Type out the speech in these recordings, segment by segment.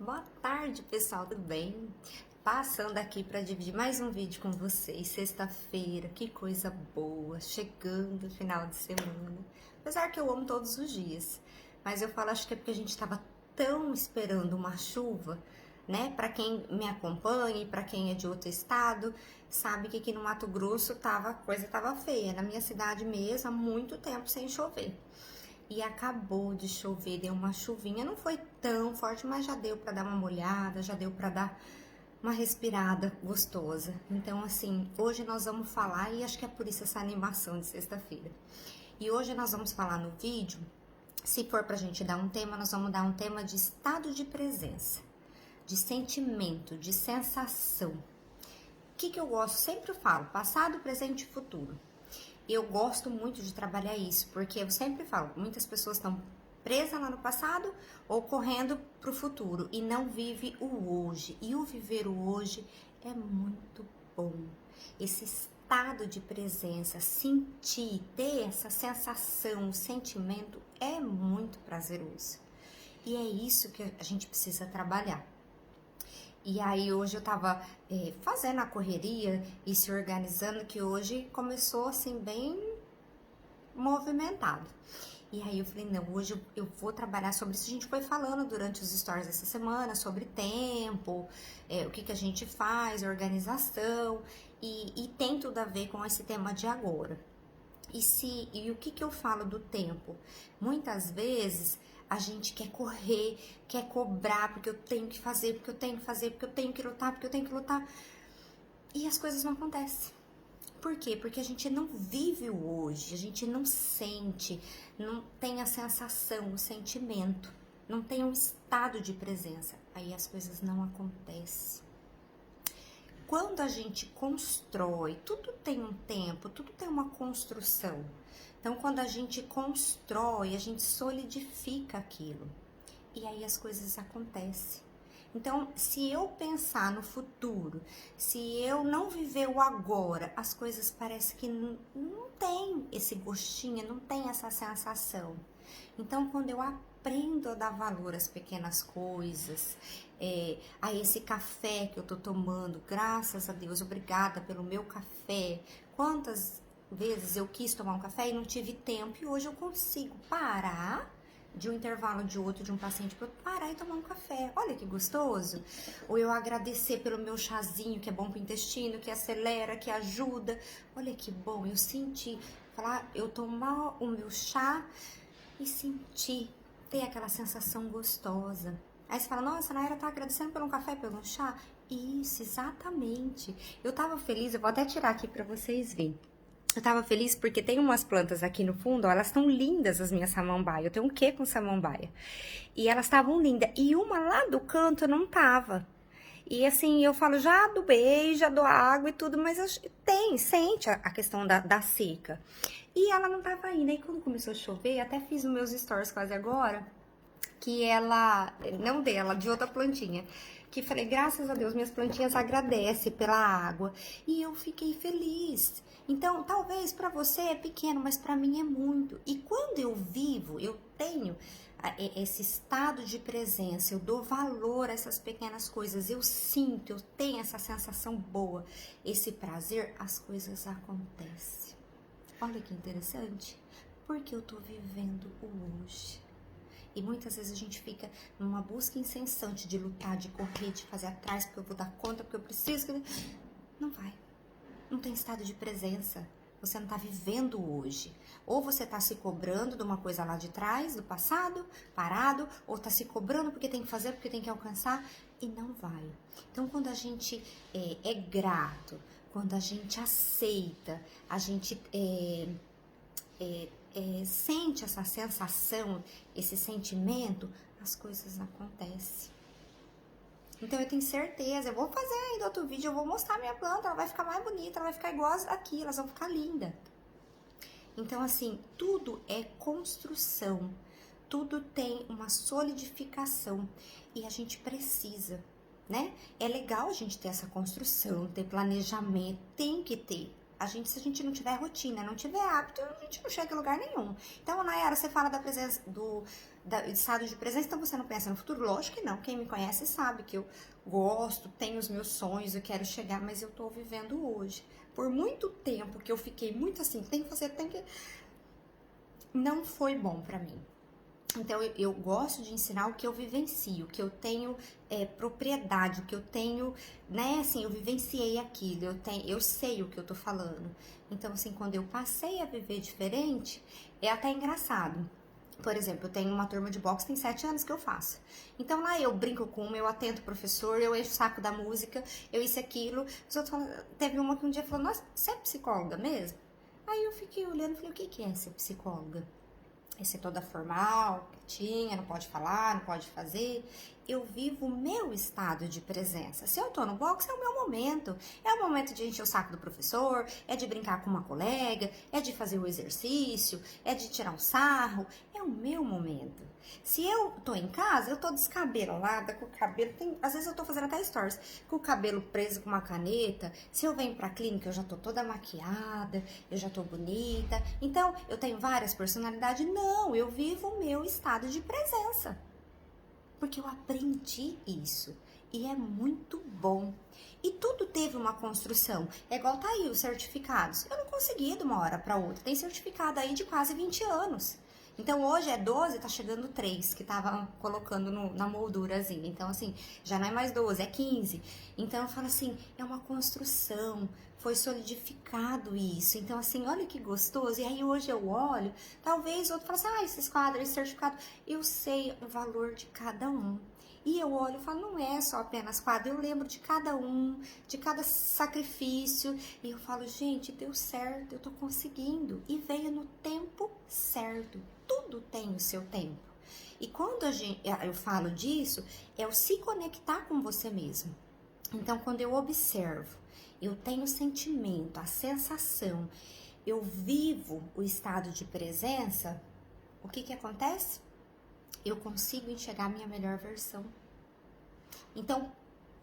Boa tarde, pessoal, tudo bem? Passando aqui para dividir mais um vídeo com vocês. Sexta-feira, que coisa boa, chegando o final de semana. Apesar que eu amo todos os dias, mas eu falo, acho que é porque a gente estava tão esperando uma chuva, né? Para quem me acompanha e para quem é de outro estado, sabe que aqui no Mato Grosso a coisa tava feia. Na minha cidade mesmo, há muito tempo sem chover. E acabou de chover, deu uma chuvinha, não foi tão forte, mas já deu para dar uma molhada, já deu para dar uma respirada gostosa. Então, assim, hoje nós vamos falar, e acho que é por isso essa animação de sexta-feira. E hoje nós vamos falar no vídeo, se for pra gente dar um tema, nós vamos dar um tema de estado de presença, de sentimento, de sensação. O que eu gosto? Sempre falo, passado, presente e futuro. Eu gosto muito de trabalhar isso, porque eu sempre falo, muitas pessoas estão presas lá no passado ou correndo para o futuro e não vive o hoje. E o viver o hoje é muito bom. Esse estado de presença, sentir, ter essa sensação, o sentimento é muito prazeroso. E é isso que a gente precisa trabalhar. E aí hoje eu tava fazendo a correria e se organizando, que hoje começou assim bem movimentado. E aí eu falei, não, hoje eu vou trabalhar sobre isso. A gente foi falando durante os stories dessa semana sobre tempo, o que a gente faz, organização, e tem tudo a ver com esse tema de agora. E o que eu falo do tempo? Muitas vezes a gente quer correr, quer cobrar, porque eu tenho que fazer, porque eu tenho que fazer, porque eu tenho que lutar, porque eu tenho que lutar. E as coisas não acontecem. Por quê? Porque a gente não vive o hoje, a gente não sente, não tem a sensação, o sentimento, não tem um estado de presença. Aí as coisas não acontecem. Quando a gente constrói, tudo tem um tempo, tudo tem uma construção. Então, quando a gente constrói, a gente solidifica aquilo. E aí as coisas acontecem. Então, se eu pensar no futuro, se eu não viver o agora, as coisas parecem que não tem esse gostinho, não tem essa sensação. Então, quando eu aprendo a dar valor às pequenas coisas, a esse café que eu tô tomando, graças a Deus, obrigada pelo meu café. Quantas vezes eu quis tomar um café e não tive tempo, e hoje eu consigo parar de um intervalo de outro, de um paciente para outro, parar e tomar um café. Olha que gostoso. Ou eu agradecer pelo meu chazinho, que é bom pro intestino, que acelera, que ajuda. Olha que bom, eu senti, eu tomar o meu chá e sentir, ter aquela sensação gostosa. Aí você fala, nossa, a Nayara tá agradecendo por um café, por um chá? Isso, exatamente. Eu tava feliz, eu vou até tirar aqui pra vocês verem. Eu tava feliz porque tem umas plantas aqui no fundo, ó, elas estão lindas, as minhas samambaia. Eu tenho um quê com samambaia? E elas estavam lindas. E uma lá do canto não tava. E assim, eu falo, já adubei, já dou água e tudo, mas sente a questão da seca. E ela não tava indo. Aí quando começou a chover, até fiz os meus stories quase agora, que ela, não dela, de outra plantinha, que falei, graças a Deus, minhas plantinhas agradecem pela água. E eu fiquei feliz. Então, talvez para você é pequeno, mas para mim é muito. E quando eu vivo, eu tenho esse estado de presença, eu dou valor a essas pequenas coisas, eu sinto, eu tenho essa sensação boa, esse prazer, as coisas acontecem. Olha que interessante, porque eu tô vivendo o hoje. E muitas vezes a gente fica numa busca incessante de lutar, de correr, de fazer atrás, porque eu vou dar conta, porque eu preciso. Não vai. Não tem estado de presença. Você não tá vivendo hoje. Ou você tá se cobrando de uma coisa lá de trás, do passado, parado, ou tá se cobrando porque tem que fazer, porque tem que alcançar, e não vai. Então, quando a gente é grato, quando a gente aceita, a gente sente essa sensação, esse sentimento, as coisas acontecem. Então eu tenho certeza, eu vou fazer ainda outro vídeo, eu vou mostrar minha planta, ela vai ficar mais bonita, ela vai ficar igual aqui, elas vão ficar lindas. Então assim, tudo é construção, tudo tem uma solidificação e a gente precisa, né? É legal a gente ter essa construção, ter planejamento, tem que ter. se a gente não tiver rotina, não tiver hábito, a gente não chega em lugar nenhum. Então, Nayara, você fala da presença do estado de presença, então você não pensa no futuro? Lógico que não. Quem me conhece sabe que eu gosto, tenho os meus sonhos, eu quero chegar, mas eu tô vivendo hoje. Por muito tempo que eu fiquei muito assim, tem que fazer, tem que... Não foi bom pra mim. Então, eu gosto de ensinar o que eu vivencio, o que eu tenho propriedade, o que eu tenho, né, assim, eu vivenciei aquilo, eu sei o que eu tô falando. Então, assim, quando eu passei a viver diferente, é até engraçado. Por exemplo, eu tenho uma turma de boxe, tem 7 anos que eu faço. Então, lá eu brinco com uma, eu atendo o professor, eu encho o saco da música, eu isso e aquilo. Os outros falam, teve uma que um dia falou, nossa, você é psicóloga mesmo? Aí eu fiquei olhando e falei, o que é ser psicóloga? É ser toda formal, quietinha, não pode falar, não pode fazer. Eu vivo o meu estado de presença. Se eu tô no box, é o meu momento. É o momento de encher o saco do professor, é de brincar com uma colega, é de fazer o exercício, é de tirar um sarro. É o meu momento. Se eu tô em casa, eu tô descabelada, com o cabelo... às vezes eu tô fazendo até stories, com o cabelo preso com uma caneta. Se eu venho pra clínica, eu já tô toda maquiada, eu já tô bonita. Então, eu tenho várias personalidades? Não, eu vivo o meu estado de presença. Porque eu aprendi isso. E é muito bom. E tudo teve uma construção. É igual tá aí os certificados. Eu não consegui de uma hora para outra. Tem certificado aí de quase 20 anos. Então hoje é 12, tá chegando 3, que tava colocando na moldurazinha. Então assim, já não é mais 12, é 15. Então eu falo assim, é uma construção, foi solidificado isso. Então assim, olha que gostoso. E aí hoje eu olho, talvez outro fale assim, esses quadros, esse certificado, eu sei o valor de cada um. E eu olho e falo, não é só apenas quadro, eu lembro de cada um, de cada sacrifício. E eu falo, gente, deu certo, eu tô conseguindo. E veio no tempo certo. Tudo tem o seu tempo. E quando eu falo disso, é o se conectar com você mesmo. Então, quando eu observo, eu tenho o sentimento, a sensação, eu vivo o estado de presença, o que acontece? Eu consigo enxergar a minha melhor versão. Então,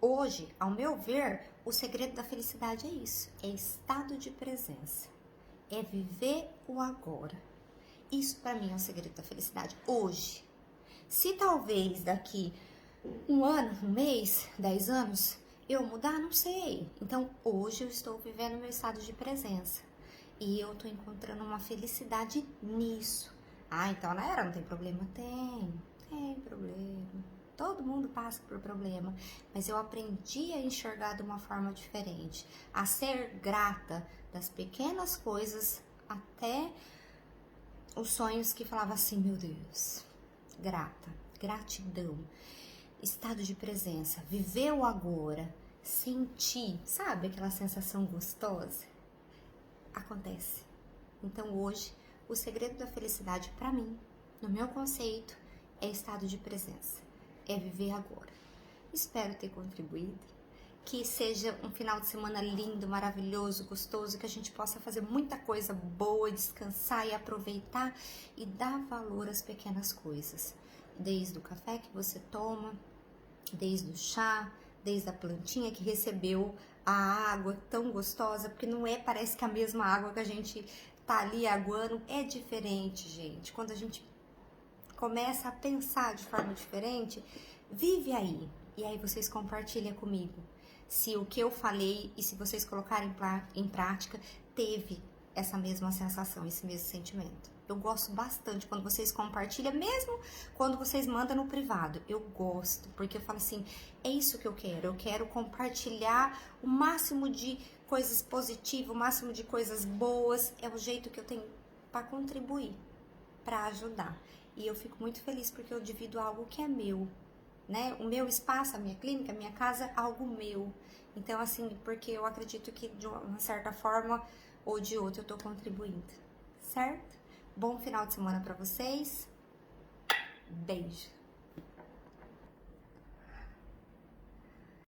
hoje, ao meu ver, o segredo da felicidade é isso. É estado de presença. É viver o agora. Isso para mim é o segredo da felicidade. Hoje. Se talvez daqui um ano, um mês, 10 anos, eu mudar, não sei. Então, hoje eu estou vivendo o meu estado de presença. E eu tô encontrando uma felicidade nisso. Então Nayara, não tem problema? Tem problema. Todo mundo passa por problema. Mas eu aprendi a enxergar de uma forma diferente. A ser grata das pequenas coisas até os sonhos que falava assim, meu Deus. Grata, gratidão. Estado de presença. Viver o agora. Sentir, sabe aquela sensação gostosa? Acontece. Então hoje, o segredo da felicidade para mim, no meu conceito, é estado de presença, é viver agora. Espero ter contribuído, que seja um final de semana lindo, maravilhoso, gostoso, que a gente possa fazer muita coisa boa, descansar e aproveitar e dar valor às pequenas coisas, desde o café que você toma, desde o chá, desde a plantinha que recebeu a água tão gostosa, porque não é, parece que a mesma água que a gente tá ali aguando, é diferente, gente. Quando a gente começa a pensar de forma diferente, vive aí. E aí vocês compartilham comigo se o que eu falei e se vocês colocarem em prática, teve essa mesma sensação, esse mesmo sentimento. Eu gosto bastante quando vocês compartilham, mesmo quando vocês mandam no privado. Eu gosto, porque eu falo assim, é isso que eu quero compartilhar o máximo de coisas positivas, o máximo de coisas boas, é o jeito que eu tenho para contribuir, para ajudar. E eu fico muito feliz porque eu divido algo que é meu, né? O meu espaço, a minha clínica, a minha casa, algo meu. Então, assim, porque eu acredito que de uma certa forma ou de outra eu tô contribuindo, certo? Bom final de semana para vocês. Beijo.